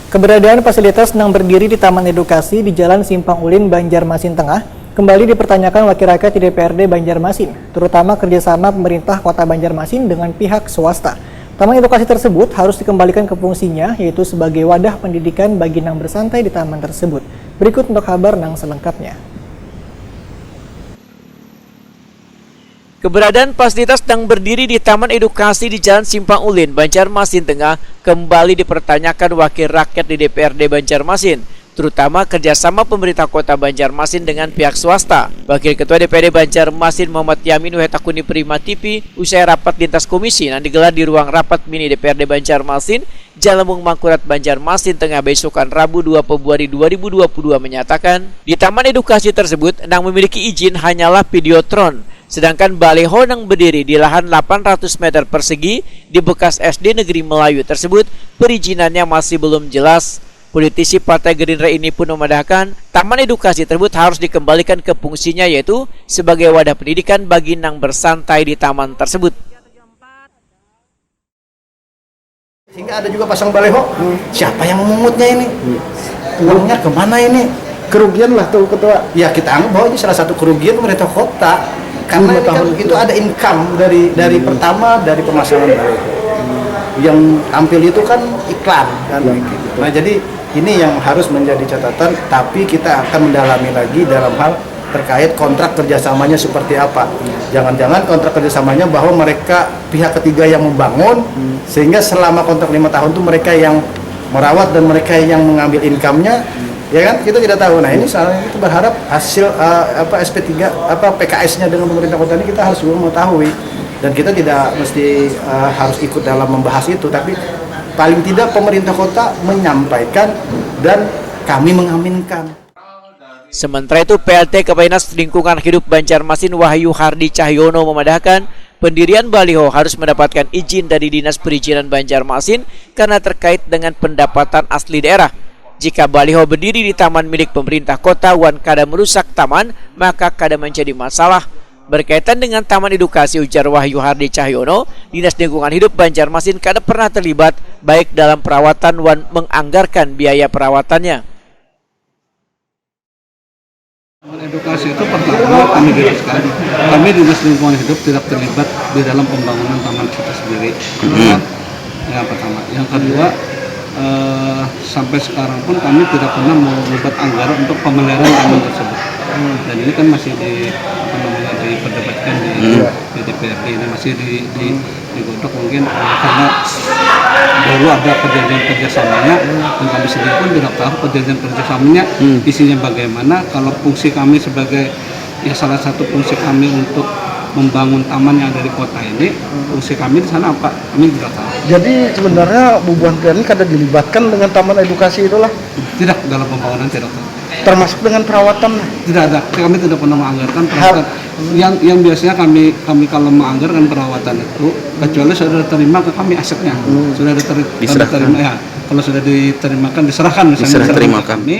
Keberadaan fasilitas yang berdiri di Taman Edukasi di Jalan Simpang Ulin, Banjarmasin Tengah kembali dipertanyakan Wakil Rakyat di DPRD Banjarmasin, terutama kerjasama pemerintah Kota Banjarmasin dengan pihak swasta. Taman edukasi tersebut harus dikembalikan ke fungsinya, yaitu sebagai wadah pendidikan bagi nang bersantai di taman tersebut. Berikut untuk kabar nang selengkapnya. Keberadaan fasilitas yang berdiri di Taman Edukasi di Jalan Simpang Ulin, Banjarmasin Tengah kembali dipertanyakan Wakil Rakyat di DPRD Banjarmasin, terutama kerjasama pemerintah Kota Banjarmasin dengan pihak swasta. Wakil Ketua DPRD Banjarmasin Muhammad Yamin Wetakuni Prima TV usai rapat lintas komisi yang digelar di ruang rapat mini DPRD Banjarmasin, Jalan Mangkurat Banjarmasin Tengah besokan Rabu 2 Februari 2022 menyatakan, di Taman Edukasi tersebut yang memiliki izin hanyalah videotron, sedangkan baliho yang berdiri di lahan 800 meter persegi di bekas SD Negeri Melayu tersebut perizinannya masih belum jelas. Politisi Partai Gerindra ini pun memandangkan Taman Edukasi tersebut harus dikembalikan ke fungsinya, yaitu sebagai wadah pendidikan bagi yang bersantai di taman tersebut. Sehingga ada juga pasang baliho, siapa yang memungutnya ini? Uangnya kemana ini? Kerugian lah tuh Ketua. Ya kita anggap bahwa ini salah satu kerugian pemerintah kota. Karena itu ada income dari pertama dari pemasangan baliho. Yang tampil itu kan iklan kan. Nah jadi ini yang harus menjadi catatan, tapi kita akan mendalami lagi dalam hal terkait kontrak kerjasamanya seperti apa. Jangan-jangan kontrak kerjasamanya bahwa mereka pihak ketiga yang membangun, sehingga selama kontrak 5 tahun itu mereka yang merawat dan mereka yang mengambil income-nya, ya kan, kita tidak tahu. Nah ini soalnya kita berharap hasil SP3 PKS-nya dengan pemerintah kota ini kita harus mengetahui, dan kita tidak mesti harus ikut dalam membahas itu, tapi paling tidak pemerintah kota menyampaikan dan kami mengaminkan. Sementara itu, PLT Kepala Dinas Lingkungan Hidup Banjarmasin Wahyu Hardi Cahyono memandangkan pendirian baliho harus mendapatkan izin dari Dinas Perizinan Banjarmasin karena terkait dengan pendapatan asli daerah. Jika baliho berdiri di taman milik pemerintah kota wan kada merusak taman, maka kada menjadi masalah. Berkaitan dengan Taman Edukasi, ujar Wahyu Hardi Cahyono, Dinas Lingkungan Hidup Banjarmasin kada pernah terlibat baik dalam perawatan wan menganggarkan biaya perawatannya. Taman edukasi itu pertama kami jelaskan, kami Dinas Lingkungan Hidup tidak terlibat di dalam pembangunan taman kita sendiri. Yang pertama, yang kedua, sampai sekarang pun kami tidak pernah membuat anggaran untuk pemeliharaan taman tersebut. Dan ini kan masih diperdebatkan di DPRD, ini masih digodok mungkin karena dulu ada perjanjian kerjasamanya dan kami sendiri pun tidak tahu perjanjian kerjasamanya isinya bagaimana. Kalau fungsi kami sebagai salah satu fungsi kami untuk membangun taman yang ada di kota ini, fungsi kami di sana apa? Kami tidak tahu. Jadi sebenarnya Bu Buan ini kada dilibatkan dengan taman edukasi itulah? Tidak, dalam pembangunan tidak tahu. Termasuk dengan perawatan? Tidak ada, kami tidak pernah menganggarkan perawatan. Yang biasanya kami kalau menganggarkan perawatan itu, kecuali sudah diterima ke kami asetnya, sudah diterima ya. Kalau sudah diterimakan diserahkan misalnya ke kami,